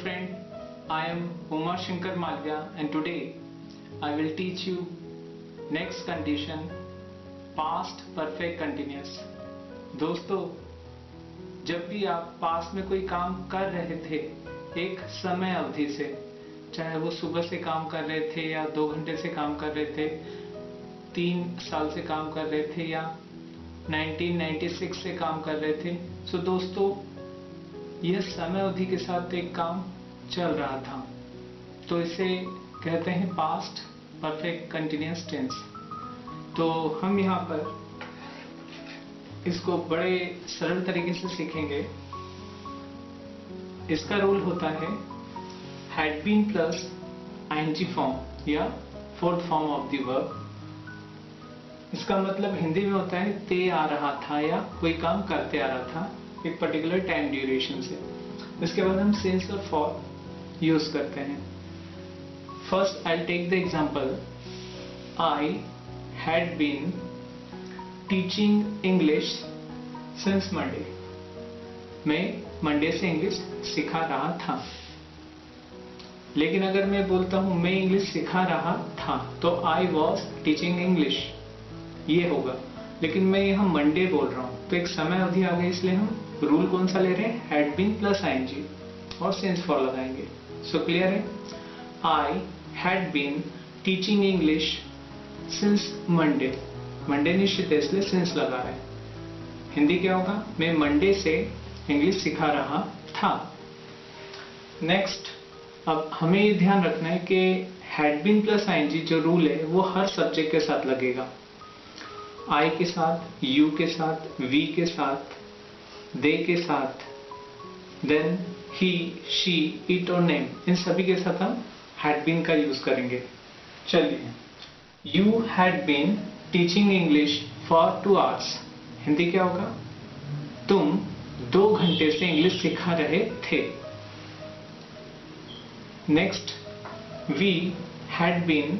friend, I am Umar Shankar Malvya and today I will teach you next condition, past perfect continuous. दोस्तों, जब भी आप past में कोई काम कर रहे थे एक समय अवधि से, चाहे वो सुबह से काम कर रहे थे या 2 घंटे से काम कर रहे थे, 3 साल से काम कर रहे थे या 1996 से काम कर रहे थे, सो दोस्तों यह समय अवधि के साथ एक काम चल रहा था, तो इसे कहते हैं पास्ट परफेक्ट कंटिन्यूअस टेंस। तो हम यहाँ पर इसको बड़े सरल तरीके से सीखेंगे। इसका रूल होता है had been plus I N G form या fourth form of the verb. इसका मतलब हिंदी में होता है ते आ रहा था या कोई काम करते आ रहा था एक पर्टिकुलर टाइम ड्यूरेशन से। इसके बाद हम सिंस और फॉर यूज करते हैं। First I take the example, I had been teaching English since Monday. मैं मंडे से इंग्लिश सिखा रहा था। लेकिन अगर मैं बोलता हूं मैं इंग्लिश सिखा रहा था तो आई वॉज टीचिंग इंग्लिश, ये होगा। लेकिन मैं यहाँ मंडे बोल रहा हूँ तो एक समय अवधि आ गई, इसलिए हम रूल कौन सा ले रहे हैं, हैड बीन प्लस आईएनजी और सिंस फॉर लगाएंगे। सो क्लियर है, I had been teaching English since Monday. Monday निश्चित है इसलिए सिंस लगा रहे हैं। हिंदी क्या होगा, मैं मंडे से इंग्लिश सिखा रहा था। नेक्स्ट, अब हमें ये ध्यान रखना है कि हैड बीन प्लस आईएनजी जो रूल है वो हर सब्जेक्ट के साथ लगेगा। आई के साथ, यू के साथ, वी के साथ, दे के साथ, देन ही, शी, इट और नेम, इन सभी के साथ हम हैड बीन का यूज करेंगे। चलिए, you had been teaching English for 2 hours। Hindi क्या होगा, तुम 2 घंटे से इंग्लिश सिखा रहे थे। Next, we had been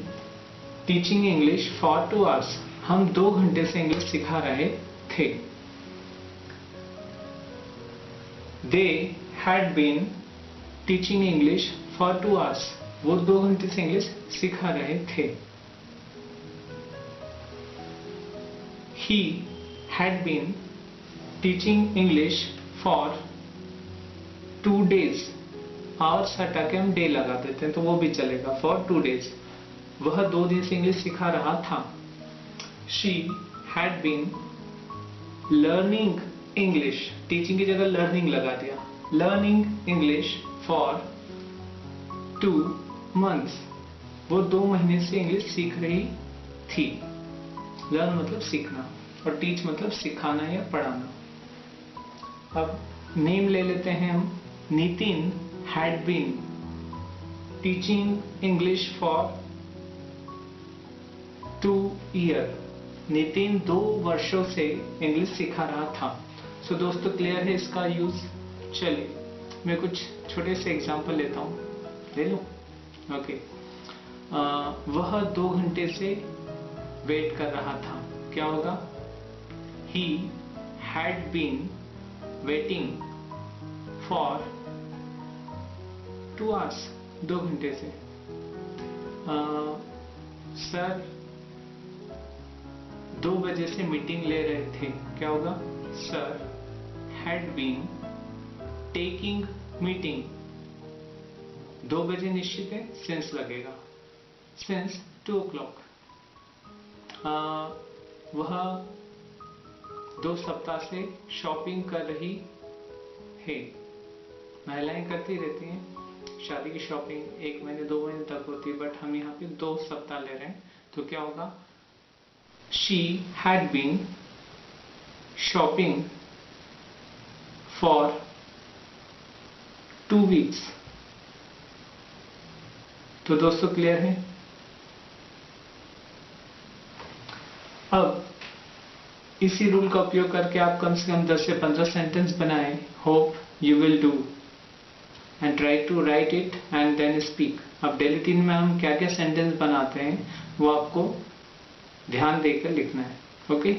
teaching English for 2 hours। हम 2 घंटे से इंग्लिश सिखा रहे थे। They had been teaching English for 2 hours। वो 2 घंटे से इंग्लिश सिखा रहे थे। He had been teaching English for 2 days। hours हटा के हम डे लगा देते हैं तो वो भी चलेगा, for 2 days। वह 2 दिन से इंग्लिश सिखा रहा था। She had been learning English, teaching की जगह लर्निंग लगा दिया, learning English for 2 months। वो 2 महीने से इंग्लिश सीख रही थी। लर्न मतलब सीखना और टीच मतलब सिखाना या पढ़ाना। अब नेम ले लेते हैं हम। Nitin had been teaching English for 2 years। Nitin 2 वर्षों से इंग्लिश सिखा रहा था। सो दोस्तों क्लियर है इसका यूज। चलिए मैं कुछ छोटे से एग्जांपल लेता हूँ, ले लो। ओके, वह 2 घंटे से वेट कर रहा था, क्या होगा, he had been waiting for 2 hours, 2 घंटे से। सर 2 बजे से मीटिंग ले रहे थे, क्या होगा, sir had been taking meeting। 2 बजे निश्चित है, since लगेगा, since 2 o'clock। वह 2 सप्ताह से शॉपिंग कर रही है। महिलाएं करती रहती हैं शादी की शॉपिंग, 1 महीने 2 महीने तक होती है, बट हम यहाँ पे 2 सप्ताह ले रहे हैं तो क्या होगा, she had been shopping for 2 weeks। तो दोस्तों क्लियर है। अब इसी रूल का उपयोग करके आप कम से कम 10 से 15 सेंटेंस बनाएं। Hope you will do and try to write it and then speak. अब डेली रूटीन में हम क्या क्या सेंटेंस बनाते हैं वो आपको ध्यान देकर लिखना है। Okay,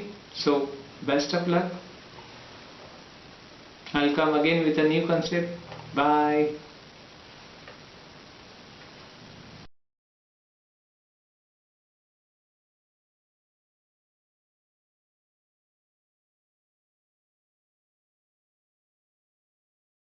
so best of luck. I'll come again with a new concept. Bye.